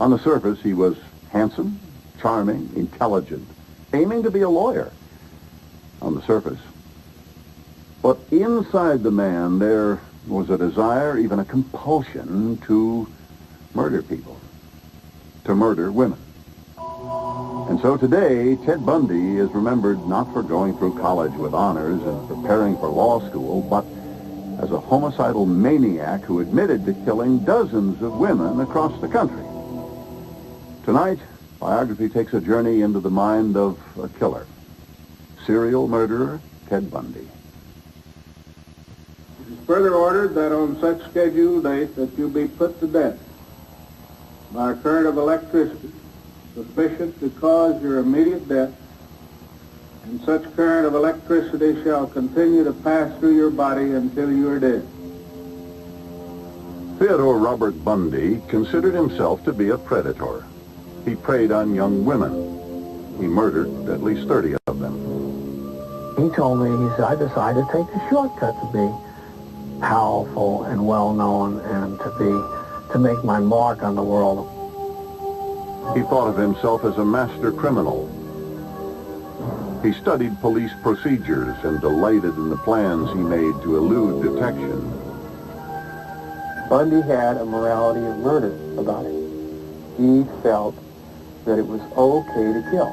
On the surface, he was handsome, charming, intelligent, aiming to be a lawyer. On the surface. But inside the man, there was a desire, even a compulsion, to murder people, to murder women. And so today, Ted Bundy is remembered not for going through college with honors and preparing for law school, but as a homicidal maniac who admitted to killing dozens of women across the country. Tonight, biography takes a journey into the mind of a killer, serial murderer Ted Bundy. It is further ordered that on such scheduled date that you be put to death by a current of electricity sufficient to cause your immediate death, and such current of electricity shall continue to pass through your body until you are dead. Theodore Robert Bundy considered himself to be a predator. He preyed on young women. He murdered at least 30 of them. He told me, he said, I decided to take the shortcut to be powerful and well-known and to make my mark on the world. He thought of himself as a master criminal. He studied police procedures and delighted in the plans he made to elude detection. Bundy had a morality of murder about it. He felt that it was okay to kill.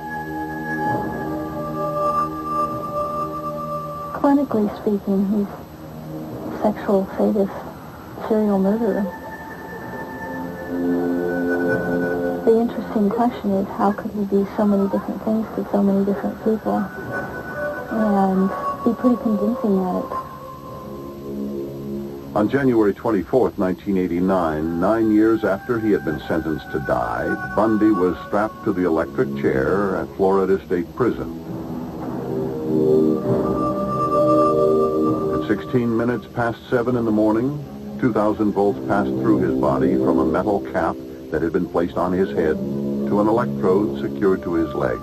Clinically speaking, he's a sexual sadist, serial murderer. The interesting question is, how could he be so many different things to so many different people and be pretty convincing at it? On January 24th, 1989, 9 years after he had been sentenced to die, Bundy was strapped to the electric chair at Florida State Prison. At 16 minutes past 7 in the morning, 2,000 volts passed through his body from a metal cap that had been placed on his head to an electrode secured to his leg.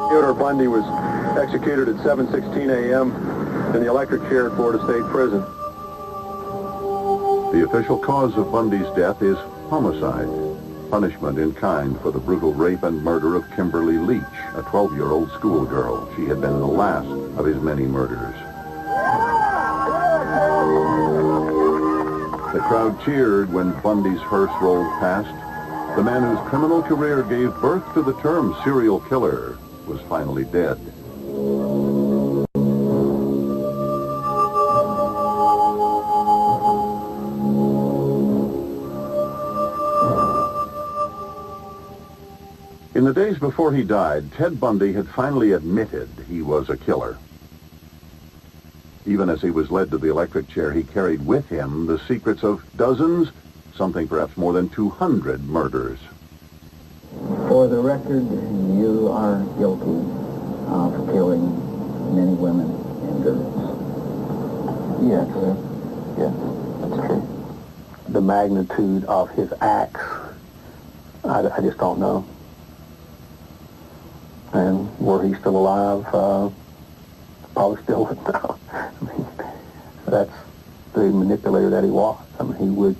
Theodore Bundy was executed at 7:16 a.m. in the electric chair at Florida State Prison. The official cause of Bundy's death is homicide, punishment in kind for the brutal rape and murder of Kimberly Leach, a 12-year-old schoolgirl. She had been the last of his many murders. The crowd cheered when Bundy's hearse rolled past. The man whose criminal career gave birth to the term serial killer was finally dead. In the days before he died, Ted Bundy had finally admitted he was a killer. Even as he was led to the electric chair, he carried with him the secrets of dozens, something perhaps more than 200 murders. For the record, you are guilty of killing many women and girls. Yes, yes, that's true. The magnitude of his acts, I just don't know. And were he still alive, probably still would know. I mean, that's the manipulator that he was. I mean, he would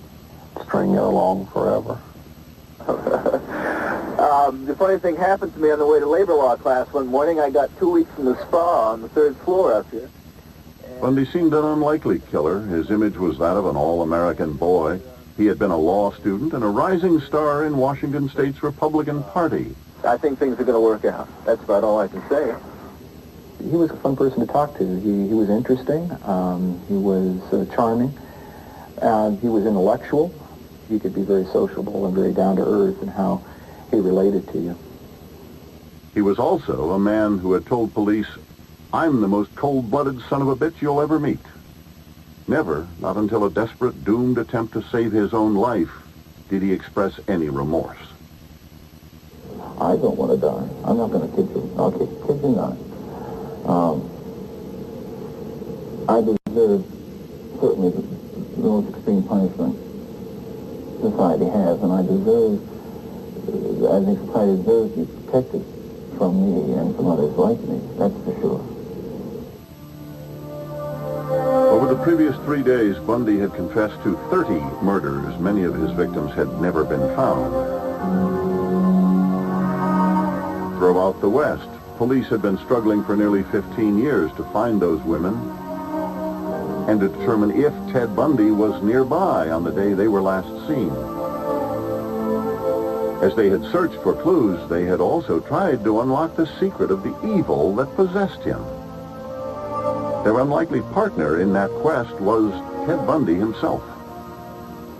string it along forever. The funny thing happened to me on the way to labor law class one morning. I got 2 weeks in the spa on the 3rd floor up here. Bundy seemed an unlikely killer. His image was that of an all-American boy. He had been a law student and a rising star in Washington State's Republican Party. I think things are going to work out. That's about all I can say. He was a fun person to talk to. He was interesting. He was charming. He was intellectual. He could be very sociable and very down-to-earth in how he related to you. He was also a man who had told police, "I'm the most cold-blooded son of a bitch you'll ever meet." Never, not until a desperate, doomed attempt to save his own life, did he express any remorse. I don't want to die. I'm not going to kid you. I'll kid you not. I deserve certainly the most extreme punishment society has, and I think society deserves to be protected from me and from others like me. That's for sure. Over the previous 3 days, Bundy had confessed to 30 murders. Many of his victims had never been found. Throughout the West, police had been struggling for nearly 15 years to find those women and to determine if Ted Bundy was nearby on the day they were last seen. As they had searched for clues, they had also tried to unlock the secret of the evil that possessed him. Their unlikely partner in that quest was Ted Bundy himself.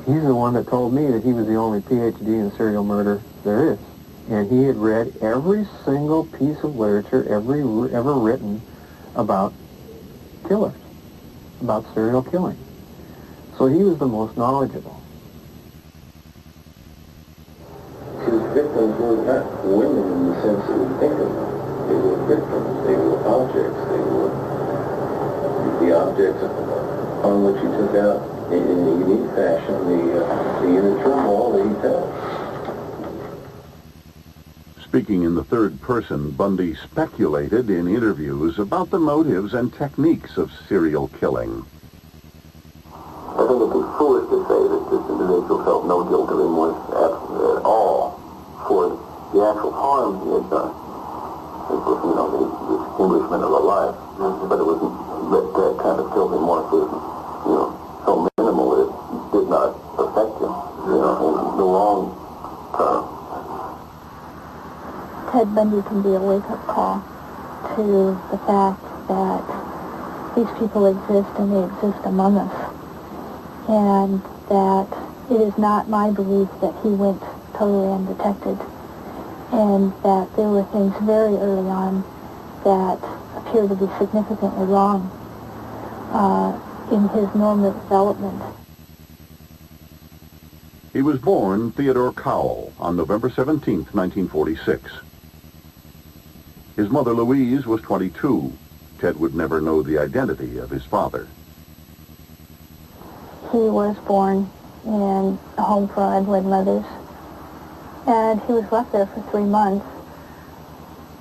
He's the one that told me that he was the only PhD in serial murder there is. And he had read every single piece of literature ever written about killers, about serial killing. So he was the most knowledgeable. His victims were not women in the sense that we think of them. They were victims. They were objects. They were the objects on which he took out in a unique fashion the inner turmoil that he felt. Speaking in the third person, Bundy speculated in interviews about the motives and techniques of serial killing. I think it'd be foolish to say that this individual felt no guilt or remorse at all for the actual harm he had done. It was, the extinguishment of a life. But it wasn't that kind of guilt and remorse was, so minimal that it did not affect him, in the long term. Ted Bundy can be a wake-up call to the fact that these people exist and they exist among us. And that it is not my belief that he went totally undetected. And that there were things very early on that appear to be significantly wrong in his normal development. He was born Theodore Cowell on November 17, 1946. His mother, Louise, was 22. Ted would never know the identity of his father. He was born in a home for unwed mothers, and he was left there for 3 months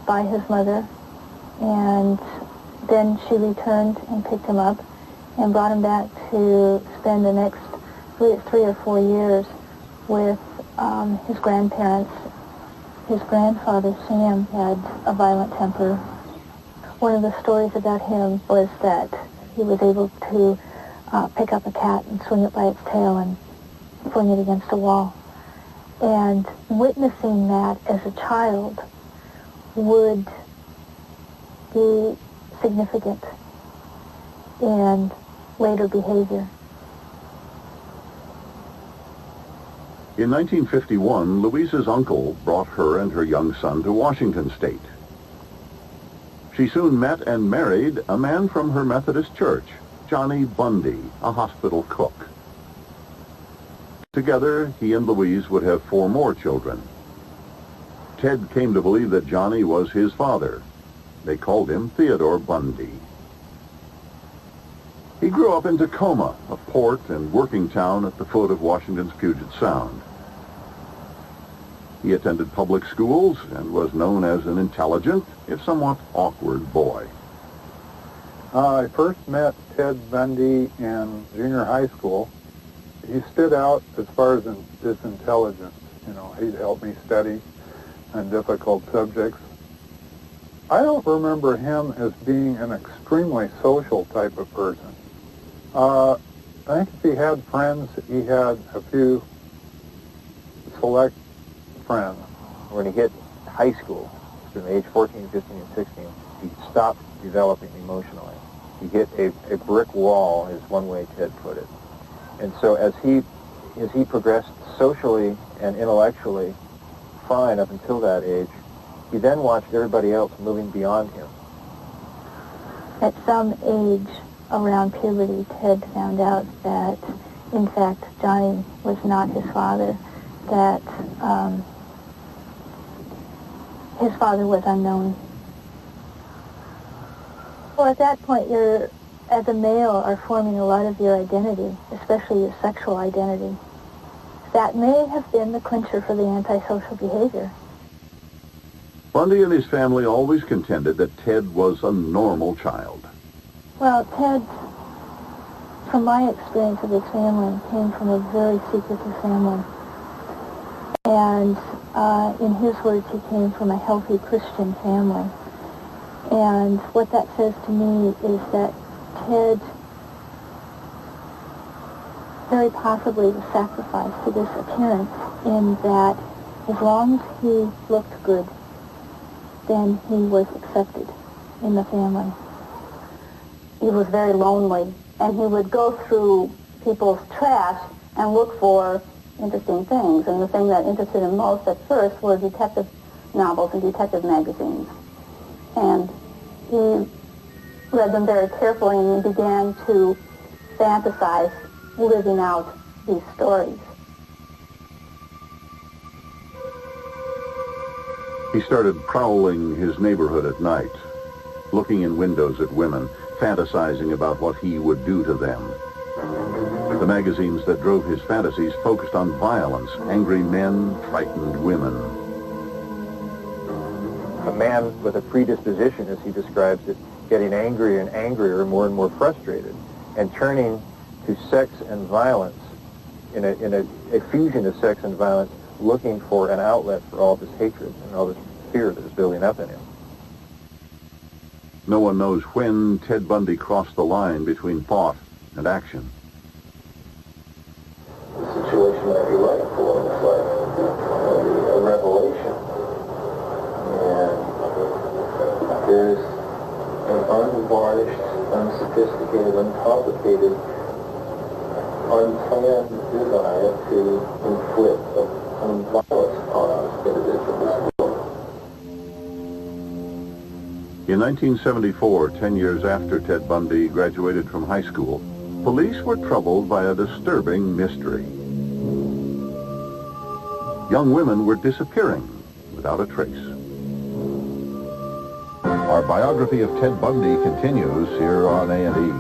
by his mother, and then she returned and picked him up and brought him back to spend the next 3 or 4 years with his grandparents. His grandfather, Sam, had a violent temper. One of the stories about him was that he was able to pick up a cat and swing it by its tail and fling it against a wall. And witnessing that as a child would be significant in later behavior. In 1951, Louise's uncle brought her and her young son to Washington State. She soon met and married a man from her Methodist church, Johnny Bundy, a hospital cook. Together, he and Louise would have 4 more children. Ted came to believe that Johnny was his father. They called him Theodore Bundy. He grew up in Tacoma, a port and working town at the foot of Washington's Puget Sound. He attended public schools and was known as an intelligent, if somewhat awkward, boy. I first met Ted Bundy in junior high school. He stood out as far as his intelligence. He'd help me study on difficult subjects. I don't remember him as being an extremely social type of person. I think if he had friends, he had a few select friends. When he hit high school, from age 14, 15, and 16, he stopped developing emotionally. He hit a brick wall, is one way Ted put it. And so as he progressed socially and intellectually fine up until that age, he then watched everybody else moving beyond him. At some age around puberty, Ted found out that, in fact, Johnny was not his father, that his father was unknown. Well, at that point, you're, as a male, are forming a lot of your identity, especially your sexual identity. That may have been the clincher for the antisocial behavior. Bundy and his family always contended that Ted was a normal child. Well, Ted, from my experience of his family, came from a very secretive family. And in his words, he came from a healthy Christian family. And what that says to me is that Ted very possibly was sacrificed to this appearance, in that as long as he looked good, then he was accepted in the family. He was very lonely, and he would go through people's trash and look for interesting things. And the thing that interested him most at first were detective novels and detective magazines. And he read them very carefully and began to fantasize living out these stories. He started prowling his neighborhood at night, looking in windows at women, fantasizing about what he would do to them. The magazines that drove his fantasies focused on violence, angry men, frightened women. A man with a predisposition, as he describes it, getting angrier and angrier, more and more frustrated, and turning to sex and violence, in a fusion of sex and violence, looking for an outlet for all this hatred and all this fear that is building up in him. No one knows when Ted Bundy crossed the line between thought and action. The situation that you're writing for is like a revelation. And there's an unvarnished, unsophisticated, uncomplicated, unplanned desire to inflict violence upon us individuals. In 1974, 10 years after Ted Bundy graduated from high school, police were troubled by a disturbing mystery. Young women were disappearing without a trace. Our biography of Ted Bundy continues here on A&E.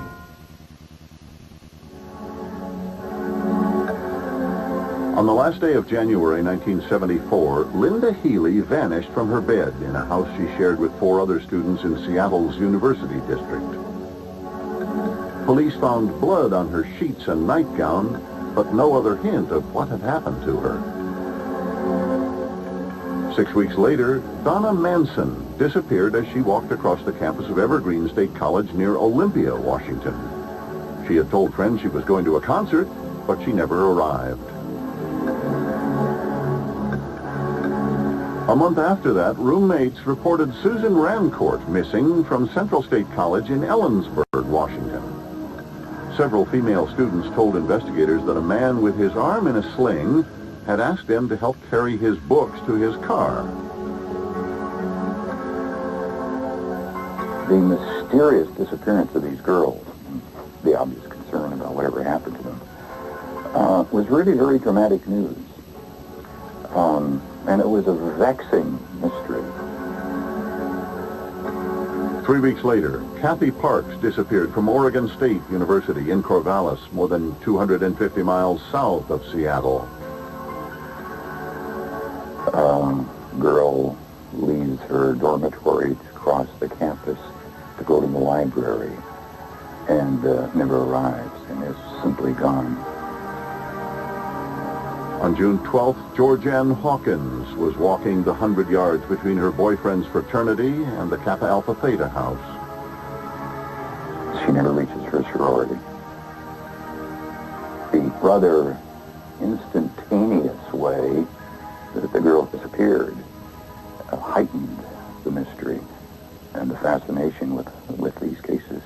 On the last day of January 1974, Linda Healy vanished from her bed in a house she shared with 4 other students in Seattle's University District. Police found blood on her sheets and nightgown, but no other hint of what had happened to her. 6 weeks later, Donna Manson disappeared as she walked across the campus of Evergreen State College near Olympia, Washington. She had told friends she was going to a concert, but she never arrived. A month after that, roommates reported Susan Rancourt missing from Central State College in Ellensburg, Washington. Several female students told investigators that a man with his arm in a sling had asked them to help carry his books to his car. The mysterious disappearance of these girls, the obvious concern about whatever happened to them, was really very dramatic news. And it was a vexing mystery. 3 weeks later, Kathy Parks disappeared from Oregon State University in Corvallis, more than 250 miles south of Seattle. Girl leaves her dormitory to cross the campus to go to the library and never arrives and is simply gone. On June 12th, Georgianne Hawkins was walking the 100 yards between her boyfriend's fraternity and the Kappa Alpha Theta house. She never reaches her sorority. The rather instantaneous way that the girl disappeared heightened the mystery and the fascination with these cases.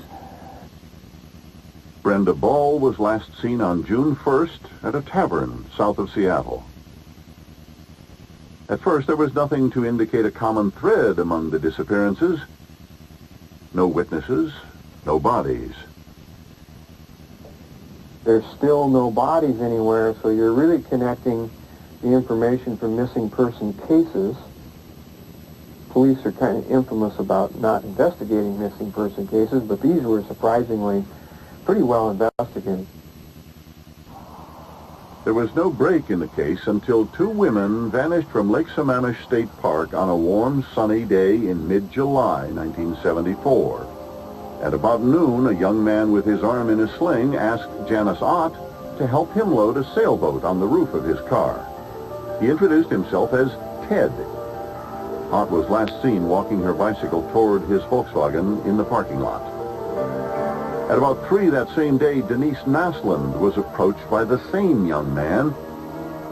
Brenda Ball was last seen on June 1st at a tavern south of Seattle. At first, there was nothing to indicate a common thread among the disappearances. No witnesses, no bodies. There's still no bodies anywhere, so you're really connecting the information from missing person cases. Police are kind of infamous about not investigating missing person cases, but these were surprisingly pretty well investigated. There was no break in the case until 2 women vanished from Lake Sammamish State Park on a warm, sunny day in mid-July 1974. At about noon, a young man with his arm in a sling asked Janice Ott to help him load a sailboat on the roof of his car. He introduced himself as Ted. Ott was last seen walking her bicycle toward his Volkswagen in the parking lot. At about 3 that same day, Denise Naslund was approached by the same young man.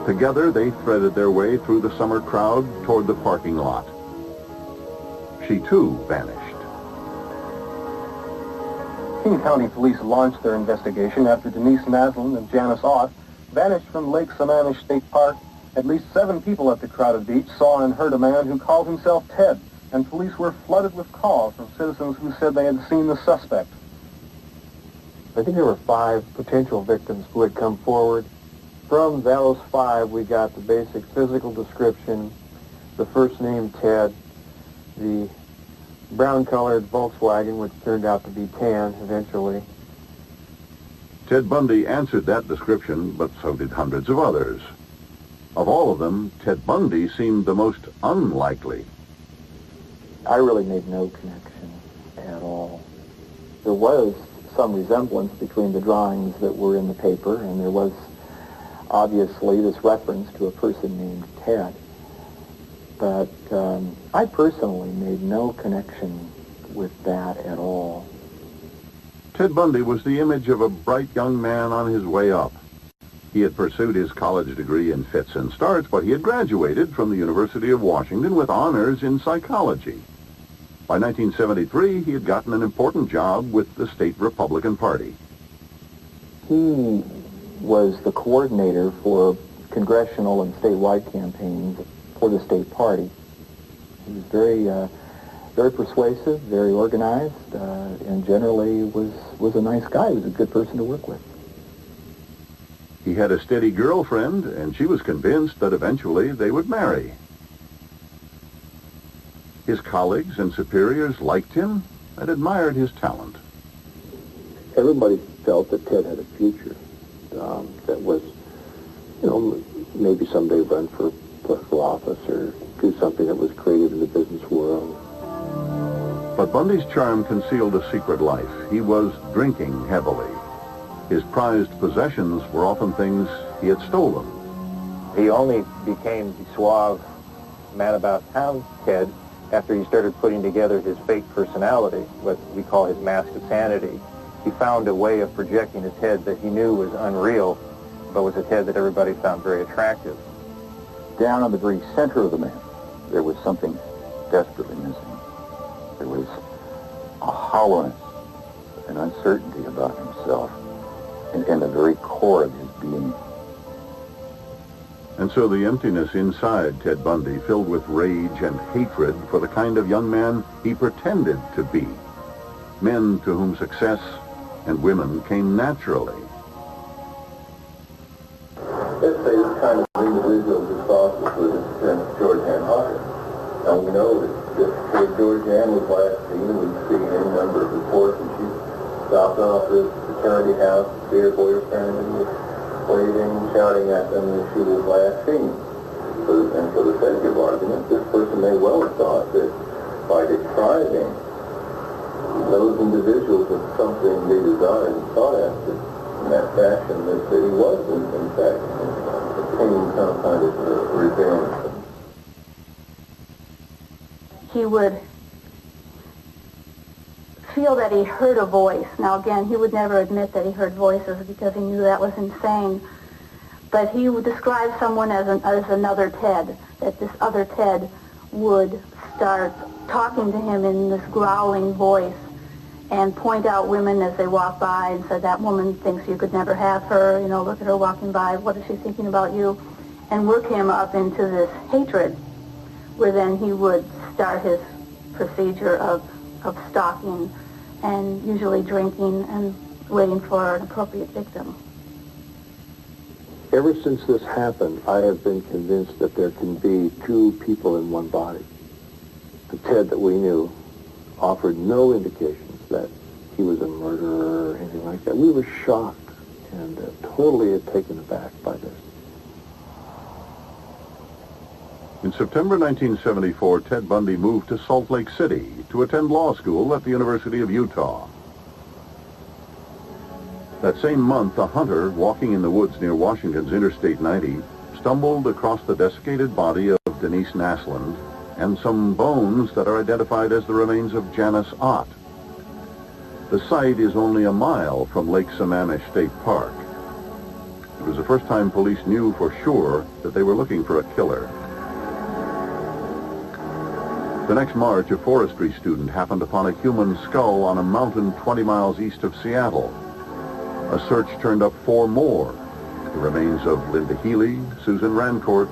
Together, they threaded their way through the summer crowd toward the parking lot. She, too, vanished. King County Police launched their investigation after Denise Naslund and Janice Ott vanished from Lake Sammamish State Park. At least 7 people at the crowded beach saw and heard a man who called himself Ted, and police were flooded with calls from citizens who said they had seen the suspect. I think there were 5 potential victims who had come forward. From those 5, we got the basic physical description, the first name Ted, the brown-colored Volkswagen, which turned out to be tan eventually. Ted Bundy answered that description, but so did hundreds of others. Of all of them, Ted Bundy seemed the most unlikely. I really made no connection at all. There was some resemblance between the drawings that were in the paper, and there was obviously this reference to a person named Ted. But I personally made no connection with that at all. Ted Bundy was the image of a bright young man on his way up. He had pursued his college degree in fits and starts, but he had graduated from the University of Washington with honors in psychology. By 1973, he had gotten an important job with the state Republican Party. He was the coordinator for congressional and statewide campaigns for the state party. He was very persuasive, very organized, and generally was a nice guy. He was a good person to work with. He had a steady girlfriend, and she was convinced that eventually they would marry. His colleagues and superiors liked him and admired his talent. Everybody felt that Ted had a future that was, maybe someday run for political office or do something that was creative in the business world. But Bundy's charm concealed a secret life. He was drinking heavily. His prized possessions were often things he had stolen. He only became the suave, man-about-town Ted after he started putting together his fake personality, what we call his mask of sanity. He found a way of projecting a Ted that he knew was unreal, but was a Ted that everybody found very attractive. Down in the very center of the man, there was something desperately missing. There was a hollowness, an uncertainty about himself, in the very core of his being. And so the emptiness inside Ted Bundy, filled with rage and hatred for the kind of young man he pretended to be. Men to whom success and women came naturally. Let's say this kind of individual is responsible for this Georgianne Hawkins. Now we know that Georgianne was last seen, and we've seen any number of reports, and she stopped off the fraternity house, dear boyfriend, and was waving, shouting at them as she was last seen. And for the sake of argument, this person may well have thought that by depriving those individuals of something they desired and sought after in that fashion, that he was, in fact, obtaining some kind of revenge. He would feel that he heard a voice. Now again, he would never admit that he heard voices because he knew that was insane. But he would describe someone as another Ted, that this other Ted would start talking to him in this growling voice and point out women as they walk by and said, that woman thinks you could never have her, look at her walking by, what is she thinking about you? And work him up into this hatred, where then he would start his procedure of stalking and usually drinking and waiting for an appropriate victim. Ever since this happened, I have been convinced that there can be 2 people in one body. The Ted that we knew offered no indications that he was a murderer or anything like that. We were shocked and totally taken aback by this. In September 1974, Ted Bundy moved to Salt Lake City to attend law school at the University of Utah. That same month, a hunter walking in the woods near Washington's Interstate 90 stumbled across the desiccated body of Denise Naslund and some bones that are identified as the remains of Janice Ott. The site is only a mile from Lake Sammamish State Park. It was the first time police knew for sure that they were looking for a killer. The next March, a forestry student happened upon a human skull on a mountain 20 miles east of Seattle. A search turned up 4 more, the remains of Linda Healy, Susan Rancourt,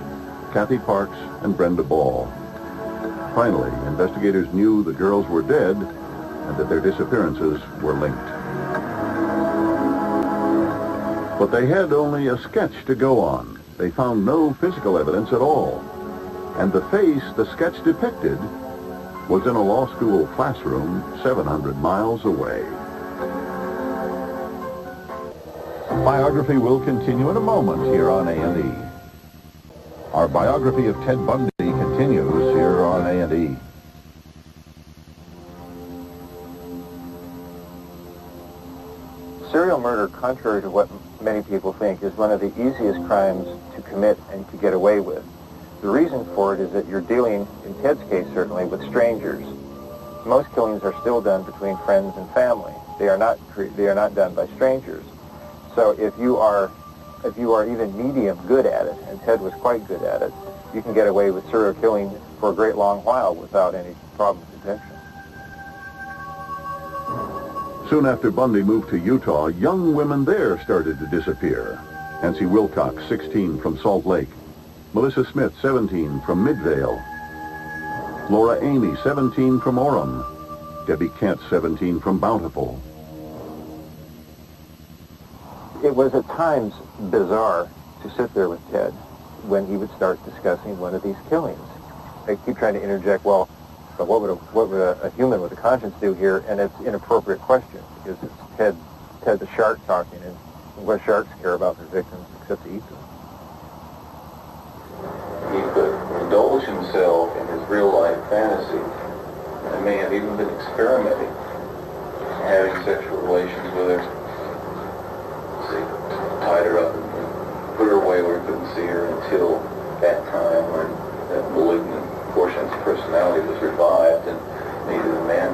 Kathy Parks, and Brenda Ball. Finally, investigators knew the girls were dead and that their disappearances were linked. But they had only a sketch to go on. They found no physical evidence at all. And the face the sketch depicted was in a law school classroom 700 miles away. Biography will continue in a moment here on A&E. Our biography of Ted Bundy continues here on A&E. Serial murder, contrary to what many people think, is one of the easiest crimes to commit and to get away with. The reason for it is that you're dealing, in Ted's case certainly, with strangers. Most killings are still done between friends and family. They are not done by strangers. So if you are even medium good at it, and Ted was quite good at it, you can get away with serial killing for a great long while without any problem with detection. Soon after Bundy moved to Utah, young women there started to disappear. Nancy Wilcox, 16, from Salt Lake. Melissa Smith, 17, from Midvale. Laura Amy, 17, from Orem. Debbie Kent, 17, from Bountiful. It was at times bizarre to sit there with Ted when he would start discussing one of these killings. They keep trying to interject, well, but what would a human with a conscience do here? And it's an inappropriate question because it's Ted the shark talking, and what sharks care about their victims except to eat them. He could indulge himself in his real-life fantasy and may have even been experimenting, having sexual relations with her. See, tied her up and put her away where he couldn't see her until that time when that malignant portion of his personality was revived, and maybe the man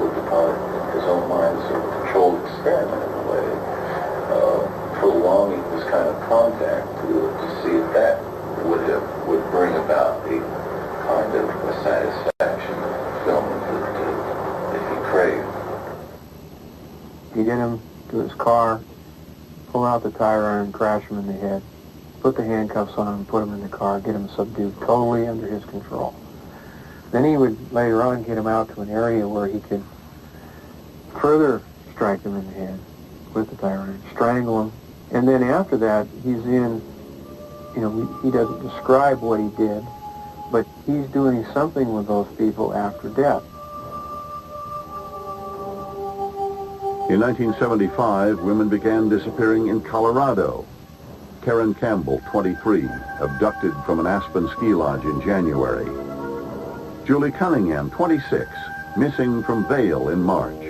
looked upon it in his own mind as sort of a controlled experiment in a way, prolonging this kind of contact to see if that would bring about the kind of a satisfaction fulfillment that he craved. He'd get him to his car, pull out the tire iron, crash him in the head, put the handcuffs on him, put him in the car, get him subdued, totally under his control. Then he would later on get him out to an area where he could further strike him in the head with the tire iron, strangle him, and then after that, he's in, he doesn't describe what he did, but he's doing something with those people after death. In 1975, women began disappearing in Colorado. Karen Campbell, 23, abducted from an Aspen ski lodge in January. Julie Cunningham, 26, missing from Vail in March.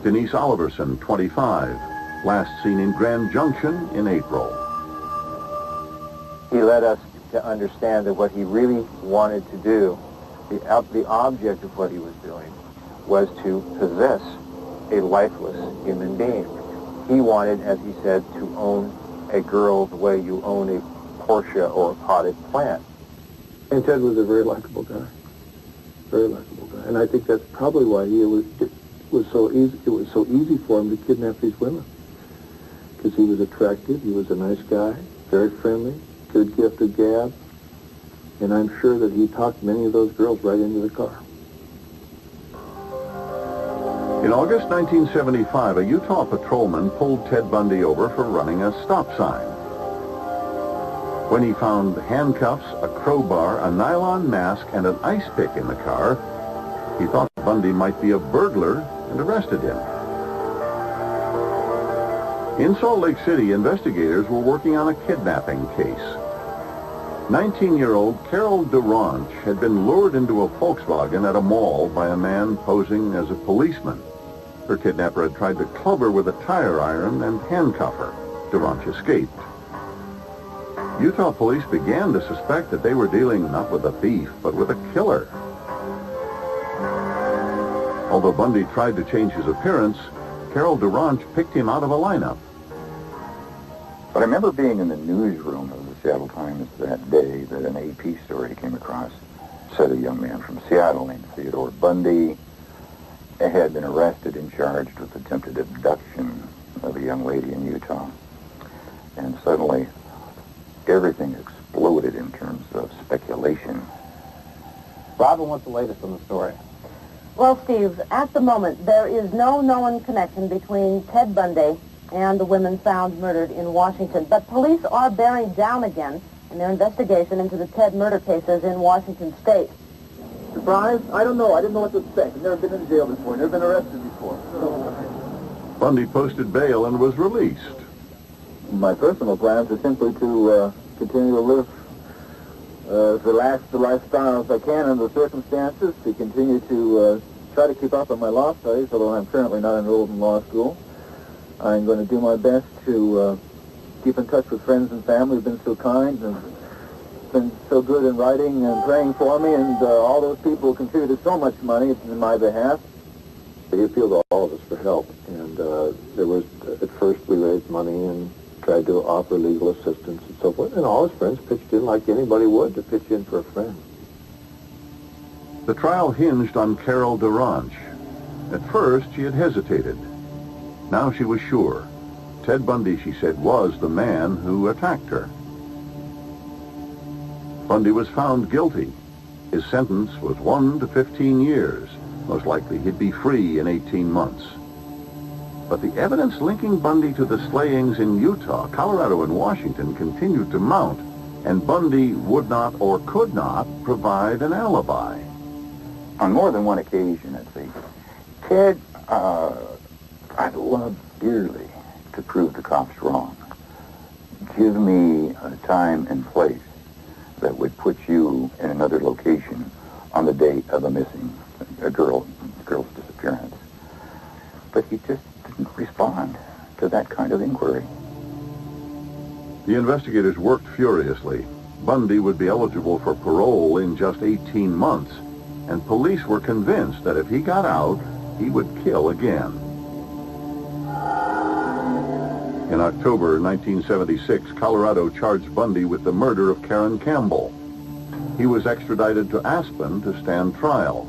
Denise Oliverson, 25, last seen in Grand Junction in April. He led us to understand that what he really wanted to do, the object of what he was doing, was to possess a lifeless human being. He wanted, as he said, to own a girl the way you own a Porsche or a potted plant. And Ted was a very likable guy. Very likable guy. And I think that's probably why it was so easy for him to kidnap these women. Because he was attractive, he was a nice guy, very friendly, good gift of gab, and I'm sure that he talked many of those girls right into the car. In August 1975, a Utah patrolman pulled Ted Bundy over for running a stop sign. When he found handcuffs, a crowbar, a nylon mask, and an ice pick in the car, he thought Bundy might be a burglar and arrested him. In Salt Lake City, investigators were working on a kidnapping case. 19-year-old Carol DeRanch had been lured into a Volkswagen at a mall by a man posing as a policeman. Her kidnapper had tried to club her with a tire iron and handcuff her. DeRanch escaped. Utah police began to suspect that they were dealing not with a thief, but with a killer. Although Bundy tried to change his appearance, Carol Duranch picked him out of a lineup. But I remember being in the newsroom of the Seattle Times that day that an AP story came across. Said a young man from Seattle named Theodore Bundy had been arrested and charged with attempted abduction of a young lady in Utah. And suddenly, everything exploded in terms of speculation. Robin, what's the latest on the story? Well, Steve, at the moment, there is no known connection between Ted Bundy and the women found murdered in Washington. But police are bearing down again in their investigation into the Ted murder cases in Washington State. Surprised? I don't know. I didn't know what to expect. I've never been in jail before. Never been arrested before. Bundy posted bail and was released. My personal plans are simply to continue to live the lifestyle as I can under the circumstances, to continue to try to keep up on my law studies, although I'm currently not enrolled in law school. I'm going to do my best to keep in touch with friends and family who've been so kind and been so good in writing and praying for me, and all those people who contributed so much money in my behalf. He appealed to all of us for help, and there was, at first we raised money and tried to offer legal assistance and so forth, and all his friends pitched in like anybody would to pitch in for a friend. The trial hinged on Carol Duranch. At first, she had hesitated. Now she was sure. Ted Bundy, she said, was the man who attacked her. Bundy was found guilty. His sentence was 1 to 15 years. Most likely he'd be free in 18 months. But the evidence linking Bundy to the slayings in Utah, Colorado, and Washington continued to mount, and Bundy would not or could not provide an alibi. On more than one occasion, let's see, Ted, I'd love dearly to prove the cops wrong. Give me a time and place that would put you in another location on the date of a girl's disappearance. But he just didn't respond to that kind of inquiry. The investigators worked furiously. Bundy would be eligible for parole in just 18 months, and police were convinced that if he got out, he would kill again. In October 1976, Colorado charged Bundy with the murder of Karen Campbell. He was extradited to Aspen to stand trial.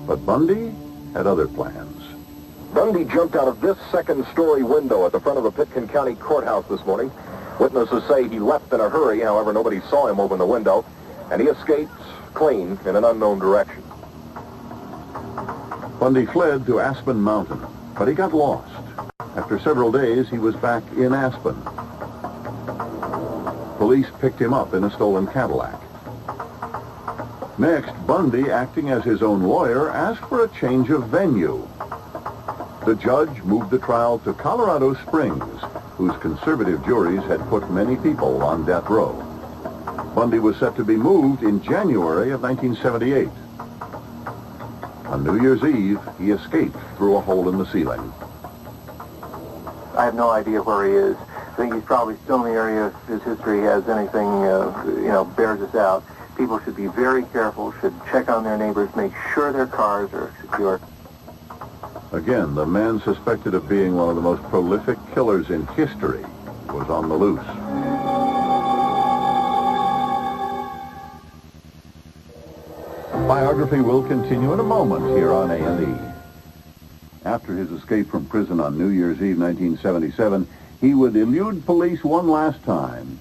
But Bundy had other plans. Bundy jumped out of this second-story window at the front of the Pitkin County Courthouse this morning. Witnesses say he left in a hurry. However, nobody saw him open the window, and he escaped clean in an unknown direction. Bundy fled to Aspen Mountain, but he got lost. After several days, he was back in Aspen. Police picked him up in a stolen Cadillac. Next, Bundy, acting as his own lawyer, asked for a change of venue. The judge moved the trial to Colorado Springs, whose conservative juries had put many people on death row. Bundy was set to be moved in January of 1978. On New Year's Eve, he escaped through a hole in the ceiling. I have no idea where he is. I think he's probably still in the area if his history has anything, bears us out. People should be very careful, should check on their neighbors, make sure their cars are secure. Again, the man suspected of being one of the most prolific killers in history was on the loose. Biography will continue in a moment here on A&E. After his escape from prison on New Year's Eve 1977, he would elude police one last time.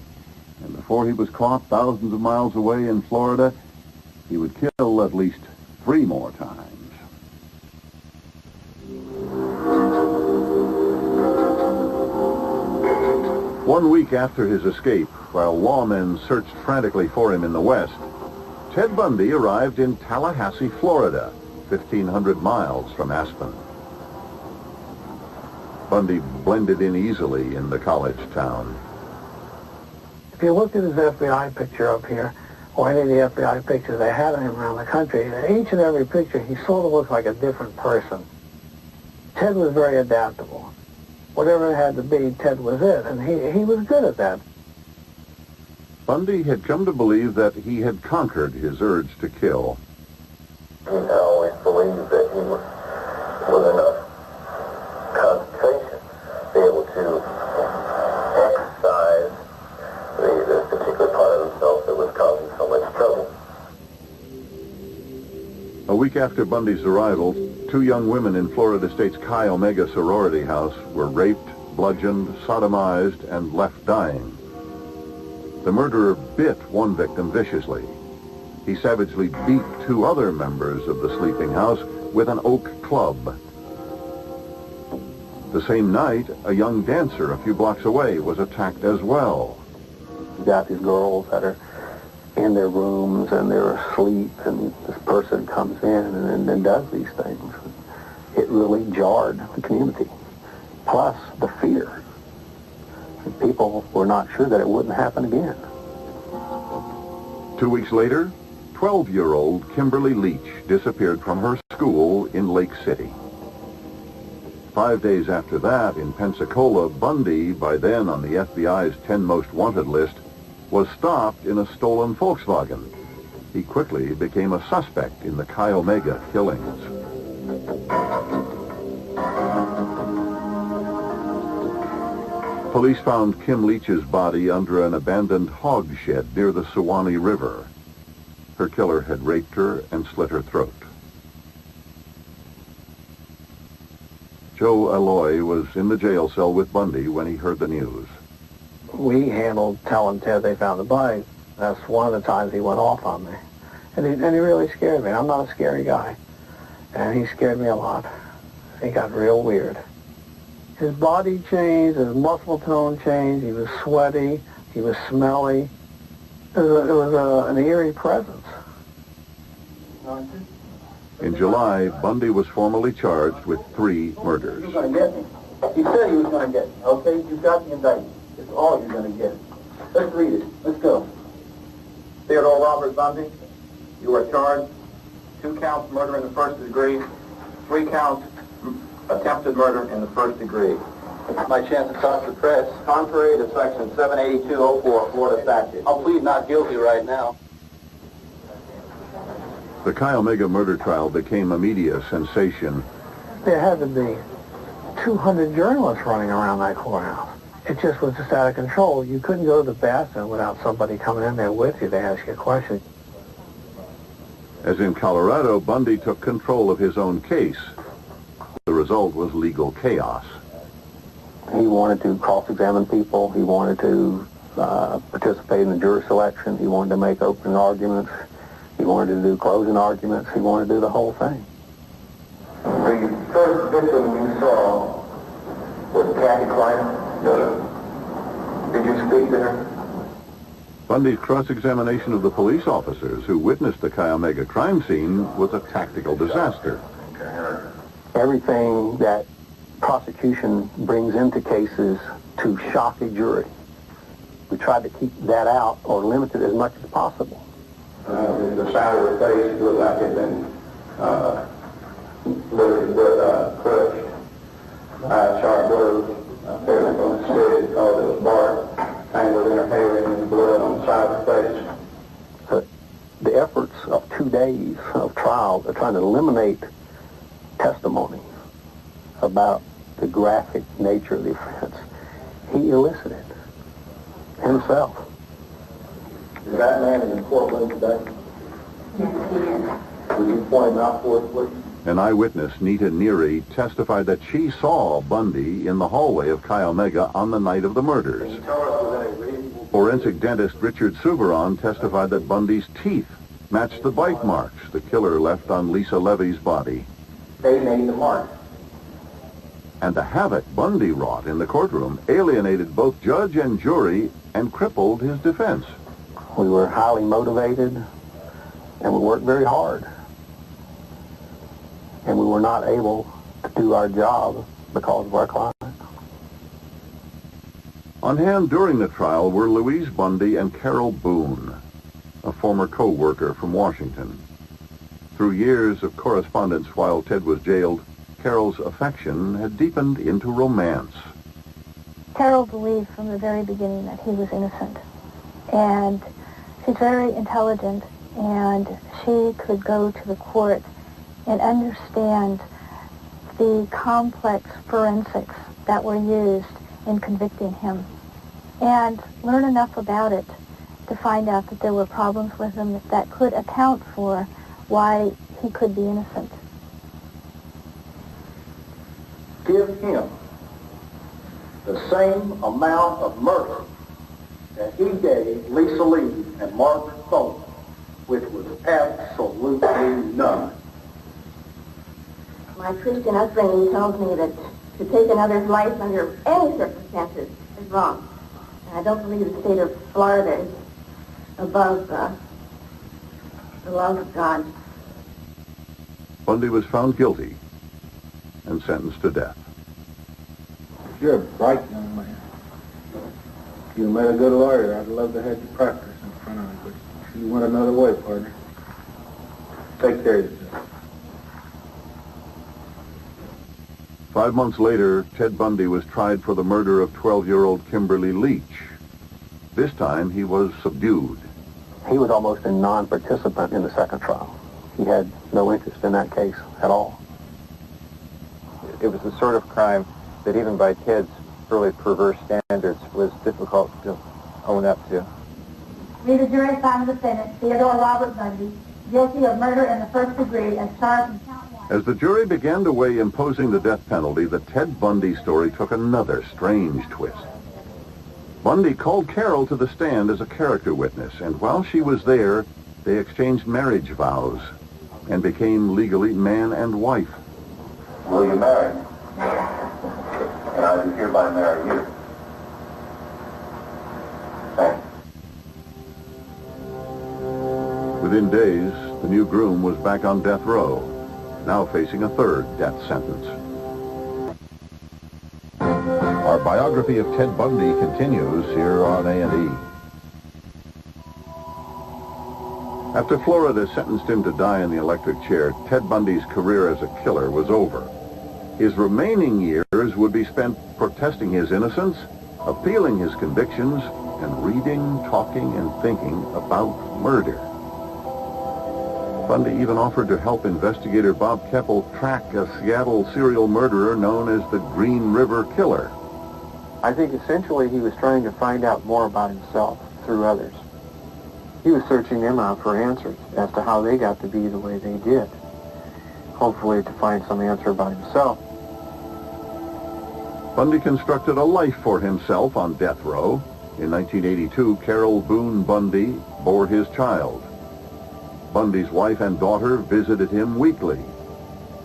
And before he was caught thousands of miles away in Florida, he would kill at least 3 more times. One week after his escape, while lawmen searched frantically for him in the West, Ted Bundy arrived in Tallahassee, Florida, 1,500 miles from Aspen. Bundy blended in easily in the college town. If you looked at his FBI picture up here, or any of the FBI pictures they had of him around the country, in each and every picture, he sort of looked like a different person. Ted was very adaptable. Whatever it had to be, Ted was it, and he was good at that. Bundy had come to believe that he had conquered his urge to kill. He had always believed that he was with enough concentration to be able to exercise this particular part of himself that was causing so much trouble. A week after Bundy's arrival, 2 young women in Florida State's Chi Omega sorority house were raped, bludgeoned, sodomized, and left dying. The murderer bit one victim viciously. He savagely beat 2 other members of the sleeping house with an oak club. The same night, a young dancer a few blocks away was attacked as well. You got these girls that are in their rooms and they're asleep, and this person comes in and does these things. It really jarred the community. Plus the fear. And people were not sure that it wouldn't happen again. 2 weeks later, 12-year-old Kimberly Leach disappeared from her school in Lake City. 5 days after that, in Pensacola, Bundy, by then on the FBI's 10 most wanted list, was stopped in a stolen Volkswagen. He quickly became a suspect in the Chi Omega killings. Police found Kim Leach's body under an abandoned hog shed near the Suwannee River. Her killer had raped her and slit her throat. Joe Alloy was in the jail cell with Bundy when he heard the news. We handled telling Ted they found the body. That's one of the times he went off on me. And he really scared me. I'm not a scary guy. And he scared me a lot. He got real weird. His body changed, his muscle tone changed, he was sweaty, he was smelly. It was an eerie presence. In July, Bundy was formally charged with 3 murders. He was going to get me. He said he was going to get me, okay? You've got the indictment. It's all you're going to get. Let's read it. Let's go. Theodore Robert Bundy, you are charged 2 counts murder in the first degree, 3 counts attempted murder in the first degree. My chance to talk to the press. Contrary to section 78204 Florida statute. I'll plead not guilty right now. The Chi Omega murder trial became a media sensation. There had to be 200 journalists running around that courthouse. It just was just out of control. You couldn't go to the bathroom without somebody coming in there with you to ask you a question. As in Colorado, Bundy took control of his own case. The result was legal chaos. He wanted to cross-examine people. He wanted to participate in the jury selection. He wanted to make opening arguments. He wanted to do closing arguments. He wanted to do the whole thing. The first victim you saw was Kathy Kleiner. Did you speak to her? Bundy's cross-examination of the police officers who witnessed the Chi Omega crime scene was a tactical disaster. Everything that prosecution brings into cases to shock a jury, we tried to keep that out or limit it as much as possible. The side of her face looked like it had been crushed by a sharp blow. Apparently from the city, because it was bark tangled in her hair and blood on the side of her face. The efforts of 2 days of trial are trying to eliminate testimony about the graphic nature of the offense. He elicited himself. Is that man in courtroom today? Yes, he is. Would you point him out for us, please? An eyewitness, Nita Neary, testified that she saw Bundy in the hallway of Chi Omega on the night of the murders. Forensic dentist Richard Souveron testified that Bundy's teeth matched the bite marks the killer left on Lisa Levy's body. They made the mark. And the havoc Bundy wrought in the courtroom alienated both judge and jury and crippled his defense. We were highly motivated, and we worked very hard. And we were not able to do our job because of our client. On hand during the trial were Louise Bundy and Carol Boone, a former co-worker from Washington. Through years of correspondence while Ted was jailed, Carol's affection had deepened into romance. Carol believed from the very beginning that he was innocent. And she's very intelligent, and she could go to the court and understand the complex forensics that were used in convicting him, and learn enough about it to find out that there were problems with him that could account for why he could be innocent. Give him the same amount of murder that he gave Lisa Lee and Margaret Thornton, which was absolutely none. My Christian upbringing tells me that to take another's life under any circumstances is wrong. And I don't believe the state of Florida is above the love of God. Bundy was found guilty and sentenced to death. You're a bright young man. If you met a good lawyer, I'd love to have you practice in front of me, but you went another way, partner. Take care of yourself. 5 months later, Ted Bundy was tried for the murder of 12-year-old Kimberly Leach. This time, he was subdued. He was almost a non-participant in the second trial. He had no interest in that case at all. It was the sort of crime that even by Ted's early perverse standards was difficult to own up to. We, the jury, found the defendant, Theodore Robert Bundy, guilty of murder in the first degree as charged in count 1. As the jury began to weigh imposing the death penalty, the Ted Bundy story took another strange twist. Bundy called Carol to the stand as a character witness, and while she was there, they exchanged marriage vows and became legally man and wife. Will you marry me? And I do hereby marry you. Thanks. Within days, the new groom was back on death row, now facing a third death sentence. Our biography of Ted Bundy continues here on A&E. After Florida sentenced him to die in the electric chair, Ted Bundy's career as a killer was over. His remaining years would be spent protesting his innocence, appealing his convictions, and reading, talking, and thinking about murder. Bundy even offered to help investigator Bob Keppel track a Seattle serial murderer known as the Green River Killer. I think essentially he was trying to find out more about himself through others. He was searching them out for answers as to how they got to be the way they did. Hopefully to find some answer about himself. Bundy constructed a life for himself on death row. In 1982, Carol Boone Bundy bore his child. Bundy's wife and daughter visited him weekly.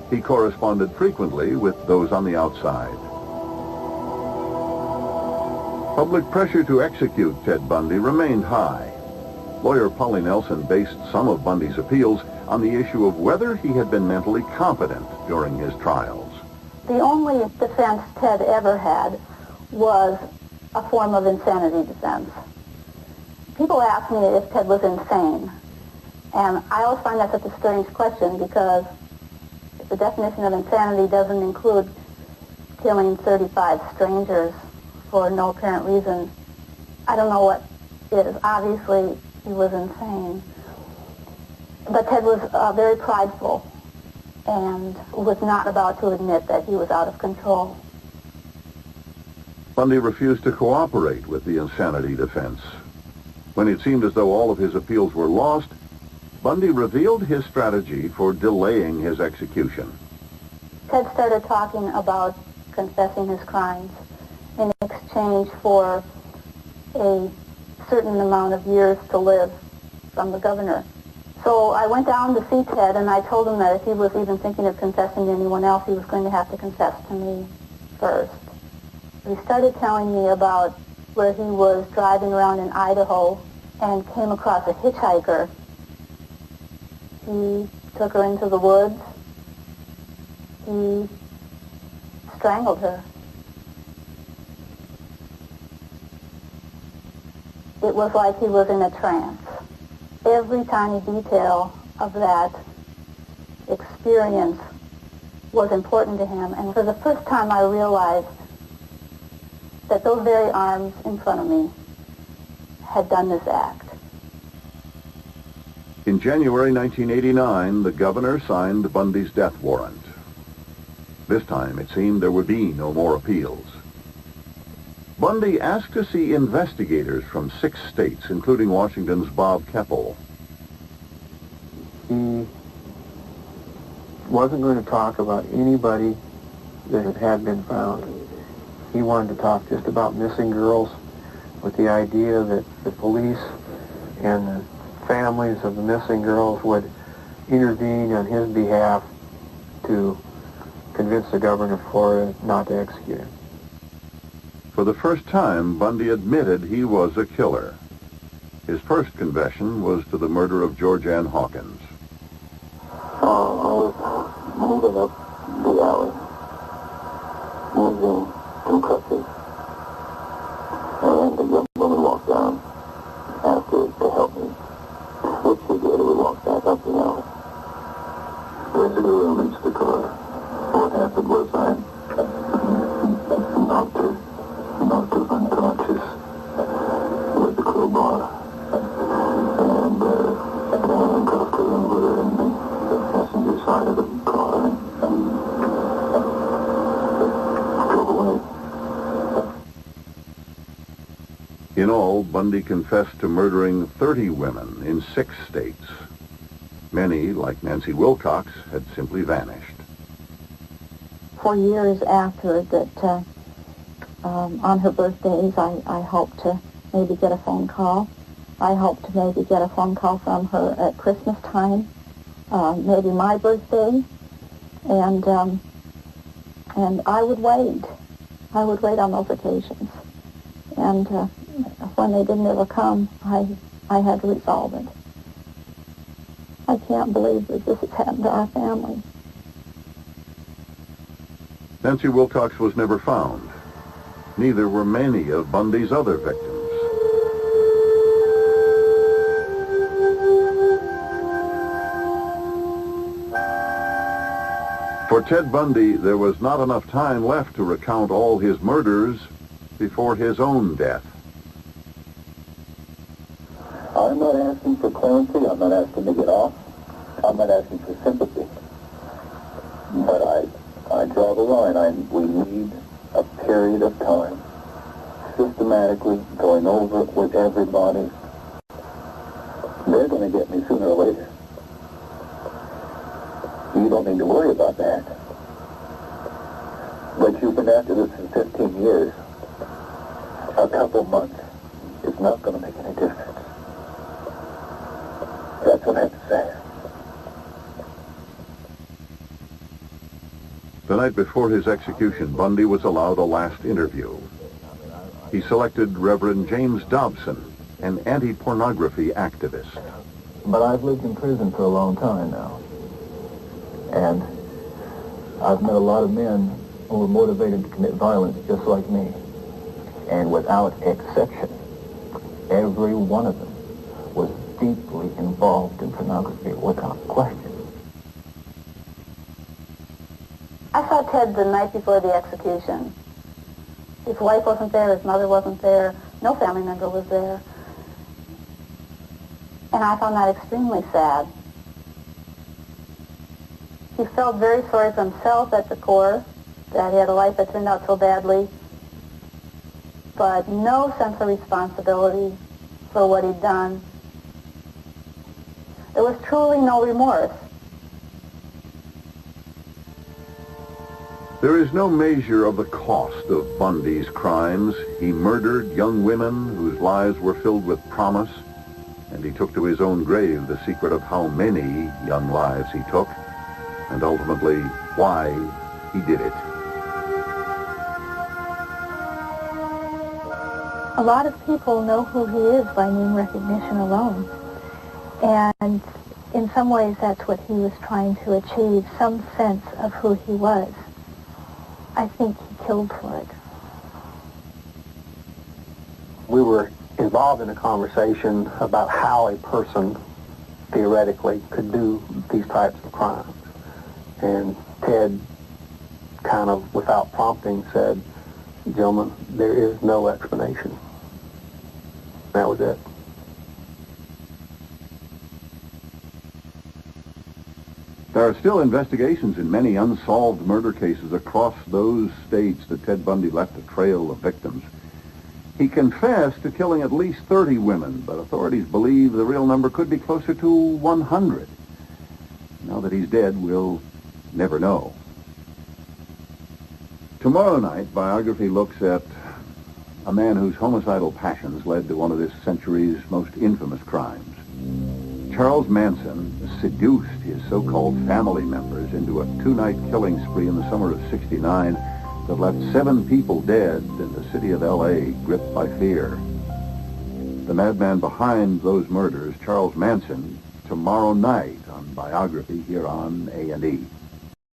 He corresponded frequently with those on the outside. Public pressure to execute Ted Bundy remained high. Lawyer Polly Nelson based some of Bundy's appeals on the issue of whether he had been mentally competent during his trials. The only defense Ted ever had was a form of insanity defense. People ask me if Ted was insane, and I always find that such a strange question because the definition of insanity doesn't include killing 35 strangers for no apparent reason. I don't know what is. Obviously, he was insane. But Ted was very prideful and was not about to admit that he was out of control. Bundy refused to cooperate with the insanity defense. When it seemed as though all of his appeals were lost, Bundy revealed his strategy for delaying his execution. Ted started talking about confessing his crimes in exchange for a certain amount of years to live from the governor. So I went down to see Ted, and I told him that if he was even thinking of confessing to anyone else, he was going to have to confess to me first. He started telling me about where he was driving around in Idaho and came across a hitchhiker. He took her into the woods. He strangled her. It was like he was in a trance. Every tiny detail of that experience was important to him. And for the first time, I realized that those very arms in front of me had done this act. In January 1989, the governor signed Bundy's death warrant. This time, it seemed there would be no more appeals. Bundy asked to see investigators from 6 states, including Washington's Bob Keppel. He wasn't going to talk about anybody that had been found. He wanted to talk just about missing girls, with the idea that the police and the families of the missing girls would intervene on his behalf to convince the governor of Florida not to execute him. For the first time, Bundy admitted he was a killer. His first confession was to the murder of George Ann Hawkins. I was moving up the alley, using some crutches, and a young woman walked down, asked her to help me, which she did, and we walked back up the alley. Went to the room, reached the car. What happened was I knocked her unconscious with the crowbar, and handcuffed her and put her in the passenger side of the car and drove away. In all, Bundy confessed to murdering 30 women in 6 states. Many, like Nancy Wilcox, had simply vanished. For years after that, on her birthdays, I hoped to maybe get a phone call. I hoped to maybe get a phone call from her at Christmas time, maybe my birthday, and I would wait. I would wait on those occasions. And when they didn't ever come, I had to resolve it. I can't believe that this has happened to our family. Nancy Wilcox was never found. Neither were many of Bundy's other victims. For Ted Bundy, there was not enough time left to recount all his murders before his own death. I'm not asking for clemency. I'm not asking to get off. I'm not asking for sympathy. But I draw the line. We need a period of time, systematically going over it with everybody. They're going to get me sooner or later. You don't need to worry about that. But you've been after this for 15 years. A couple months is not going to make any difference. That's what I have to say. The night before his execution, Bundy was allowed a last interview. He selected Reverend James Dobson, an anti-pornography activist. But I've lived in prison for a long time now. And I've met a lot of men who were motivated to commit violence just like me. And without exception, every one of them was deeply involved in pornography without question. I saw Ted the night before the execution. His wife wasn't there, his mother wasn't there, no family member was there. And I found that extremely sad. He felt very sorry for himself at the core, that he had a life that turned out so badly, but no sense of responsibility for what he'd done. There was truly no remorse. There is no measure of the cost of Bundy's crimes. He murdered young women whose lives were filled with promise, and he took to his own grave the secret of how many young lives he took, and ultimately why he did it. A lot of people know who he is by name recognition alone. And in some ways that's what he was trying to achieve, some sense of who he was. I think he killed for it. We were involved in a conversation about how a person theoretically could do these types of crimes. And Ted kind of, without prompting, said, "Gentlemen, there is no explanation." That was it. There are still investigations in many unsolved murder cases across those states that Ted Bundy left a trail of victims. He confessed to killing at least 30 women, but authorities believe the real number could be closer to 100. Now that he's dead, we'll never know. Tomorrow night, Biography looks at a man whose homicidal passions led to one of this century's most infamous crimes. Charles Manson seduced his so-called family members into a two-night killing spree in the summer of '69 that left 7 people dead in the city of L.A., gripped by fear. The madman behind those murders, Charles Manson, tomorrow night on Biography here on A&E.